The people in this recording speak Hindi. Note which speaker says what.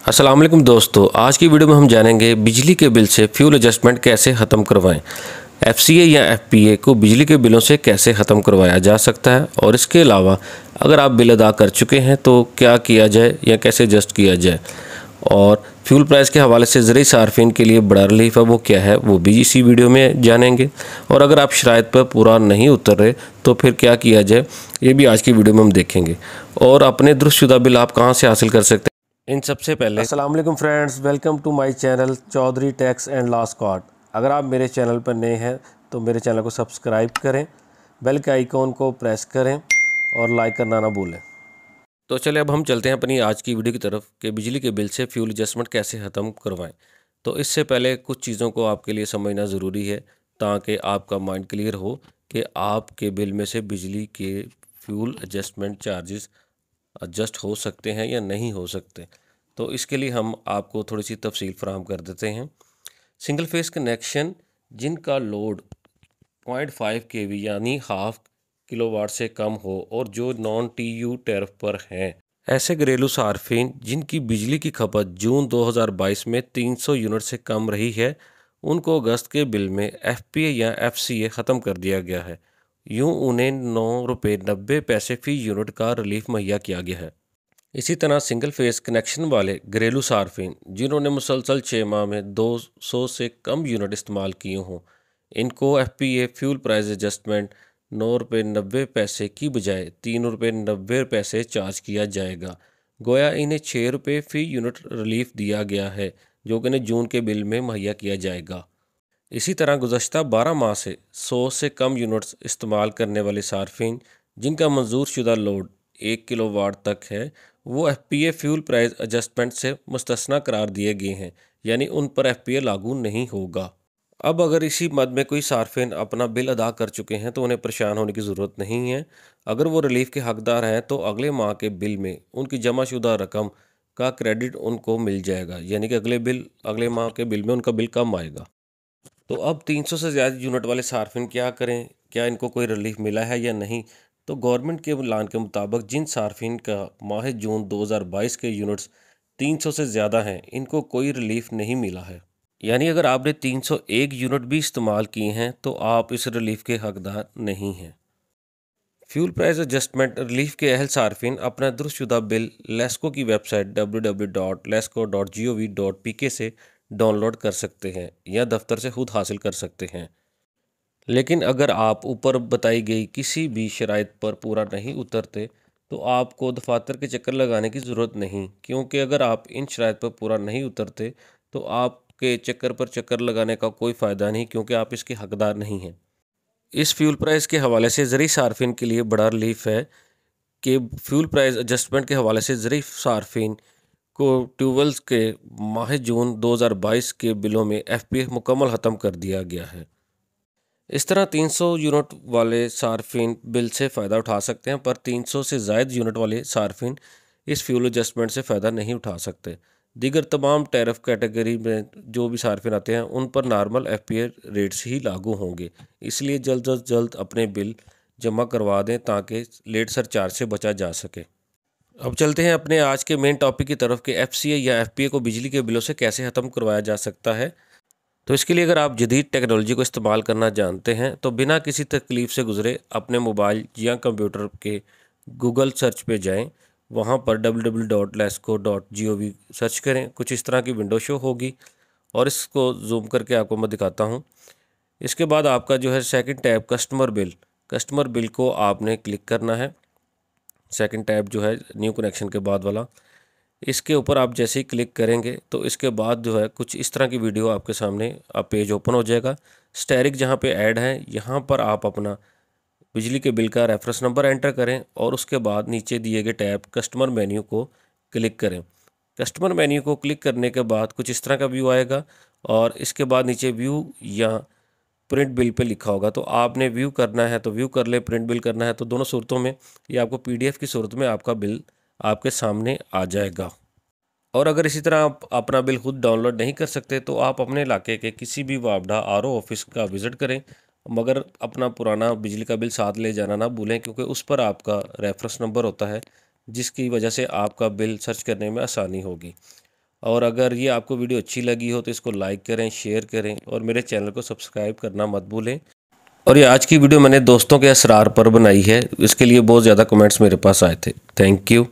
Speaker 1: अस्सलाम वालेकुम दोस्तों, आज की वीडियो में हम जानेंगे बिजली के बिल से फ्यूल एडजस्टमेंट कैसे ख़त्म करवाएं। एफसीए या एफपीए को बिजली के बिलों से कैसे ख़त्म करवाया जा सकता है और इसके अलावा अगर आप बिल अदा कर चुके हैं तो क्या किया जाए या कैसे एडजस्ट किया जाए। और फ्यूल प्राइस के हवाले से ज़रिए सार्फिन के लिए बड़ा रिलीफ है वो क्या है वो भी इसी वीडियो में जानेंगे। और अगर आप शराइत पर पूरा नहीं उतर रहे तो फिर क्या किया जाए ये भी आज की वीडियो में हम देखेंगे। और अपने दुरुस्तशुदा बिल आप कहाँ से हासिल कर सकते हैं इन सबसे पहले अस्सलाम वालेकुम friends, welcome to my channel Chaudhary tax and law squad. अगर आप मेरे चैनल पर नए हैं तो मेरे चैनल को सब्सक्राइब करें, बेल के आइकॉन को प्रेस करें और लाइक करना ना भूलें। तो चलिए अब हम चलते हैं अपनी आज की वीडियो की तरफ कि बिजली के बिल से फ्यूल एडजस्टमेंट कैसे ख़त्म करवाएं। तो इससे पहले कुछ चीज़ों को आपके लिए समझना ज़रूरी है ताकि आपका माइंड क्लियर हो कि आपके बिल में से बिजली के फ्यूल एडजस्टमेंट चार्जेस एडजस्ट हो सकते हैं या नहीं हो सकते। तो इसके लिए हम आपको थोड़ी सी तफसील फराहम कर देते हैं। सिंगल फेस कनेक्शन जिनका लोड 0.5 केवी यानी हाफ किलोवाट से कम हो और जो नॉन टीयू टैरिफ पर हैं, ऐसे घरेलू सार्फिन जिनकी बिजली की खपत जून 2022 में 300 यूनिट से कम रही है, उनको अगस्त के बिल में एफपीए या एफसीए ख़त्म कर दिया गया है। यूँ उन्हें ₹9.90 फ़ी यूनिट का रिलीफ मुहैया किया गया है। इसी तरह सिंगल फेस कनेक्शन वाले घरेलू सार्फिन जिन्होंने मुसलसल 6 माह में 200 से कम यूनिट इस्तेमाल किए हों, इनको एफपीए फ्यूल प्राइस एडजस्टमेंट ₹9.90 की बजाय ₹3.90 चार्ज किया जाएगा। गोया इन्हें ₹6 फ़ी यूनिट रिलीफ दिया गया है जो कि इन्हें जून के बिल में मुहैया किया जाएगा। इसी तरह गुज़श्ता 12 माह से 100 से कम यूनिट्स इस्तेमाल करने वाले सार्फिन जिनका मंजूर शुदा लोड 1 किलोवाट तक है, वो एफपीए फ्यूल प्राइस एडजस्टमेंट से मुस्तस्ना करार दिए गए हैं, यानी उन पर एफपीए लागू नहीं होगा। अब अगर इसी मद में कोई सार्फिन अपना बिल अदा कर चुके हैं तो उन्हें परेशान होने की ज़रूरत नहीं है। अगर वो रिलीफ के हकदार हैं तो अगले माह के बिल में उनकी जमाशुदा रकम का क्रेडिट उनको मिल जाएगा, यानी कि अगले माह के बिल में उनका बिल कम आएगा। तो अब 300 से ज़्यादा यूनिट वाले सार्फिन क्या करें, क्या इनको कोई रिलीफ मिला है या नहीं। तो गवर्नमेंट के ऐलान के मुताबिक जिन सार्फिन का माह जून 2022 के यूनिट्स 300 से ज़्यादा हैं, इनको कोई रिलीफ नहीं मिला है। यानी अगर आपने 301 यूनिट भी इस्तेमाल किए हैं तो आप इस रिलीफ के हकदार नहीं हैं। फ्यूल प्राइस एडजस्टमेंट रिलीफ के अहल सार्फिन अपना दुरुस्तशुदा बिल लेस्को की वेबसाइट www.lesco.gov.pk से डाउनलोड कर सकते हैं या दफ्तर से खुद हासिल कर सकते हैं। लेकिन अगर आप ऊपर बताई गई किसी भी शराइत पर पूरा नहीं उतरते तो आपको दफातर के चक्कर लगाने की ज़रूरत नहीं, क्योंकि अगर आप इन शराइत पर पूरा नहीं उतरते तो आपके चक्कर पर चक्कर लगाने का कोई फ़ायदा नहीं, क्योंकि आप इसके हकदार नहीं हैं। इस फ्यूल प्राइस के हवाले से ज़रिए सार्फिन के लिए बड़ा रिलीफ है कि फ्यूल प्राइस एडजस्टमेंट के हवाले से ज़रिए सार्फिन को ट्यूबवेल्स के माह जून 2022 के बिलों में एफपीए मुकम्मल ख़त्म कर दिया गया है। इस तरह 300 यूनिट वाले सार्फिन बिल से फ़ायदा उठा सकते हैं, पर 300 से ज़ायद यूनिट वाले सार्फिन इस फ्यूल एडजस्टमेंट से फ़ायदा नहीं उठा सकते। दीगर तमाम टैरिफ कैटेगरी में जो भी सार्फिन आते हैं उन पर नॉर्मल एफपीए रेट्स ही लागू होंगे, इसलिए जल्द अज जल्द अपने बिल जमा करवा दें ताकि लेट सरचार्ज से बचा जा सके। अब चलते हैं अपने आज के मेन टॉपिक की तरफ कि एफसीए या एफपीए को बिजली के बिलों से कैसे ख़त्म करवाया जा सकता है। तो इसके लिए अगर आप जदीद टेक्नोलॉजी को इस्तेमाल करना जानते हैं तो बिना किसी तकलीफ़ से गुज़रे अपने मोबाइल या कंप्यूटर के गूगल सर्च पे जाएं, वहाँ पर www.lesco.gov सर्च करें। कुछ इस तरह की विंडो शो होगी और इसको जूम करके आपको मैं दिखाता हूँ। इसके बाद आपका जो है सेकंड टैब कस्टमर बिल को आपने क्लिक करना है। सेकंड टैब जो है न्यू कनेक्शन के बाद वाला, इसके ऊपर आप जैसे ही क्लिक करेंगे तो इसके बाद जो है कुछ इस तरह की वीडियो आपके सामने आप पेज ओपन हो जाएगा। स्टैरिक जहाँ पे ऐड है यहाँ पर आप अपना बिजली के बिल का रेफरेंस नंबर एंटर करें और उसके बाद नीचे दिए गए टैब कस्टमर मेन्यू को क्लिक करें। कस्टमर मेन्यू को क्लिक करने के बाद कुछ इस तरह का व्यू आएगा और इसके बाद नीचे व्यू या प्रिंट बिल पे लिखा होगा, तो आपने व्यू करना है तो व्यू कर ले, प्रिंट बिल करना है तो दोनों सूरतों में ये आपको पीडीएफ की सूरत में आपका बिल आपके सामने आ जाएगा। और अगर इसी तरह आप अपना बिल खुद डाउनलोड नहीं कर सकते तो आप अपने इलाके के किसी भी वापडा आरओ ऑफिस का विज़िट करें, मगर अपना पुराना बिजली का बिल साथ ले जाना ना भूलें, क्योंकि उस पर आपका रेफरेंस नंबर होता है जिसकी वजह से आपका बिल सर्च करने में आसानी होगी। और अगर ये आपको वीडियो अच्छी लगी हो तो इसको लाइक करें, शेयर करें और मेरे चैनल को सब्सक्राइब करना मत भूलें। और ये आज की वीडियो मैंने दोस्तों के असरार पर बनाई है, इसके लिए बहुत ज़्यादा कमेंट्स मेरे पास आए थे। Thank you.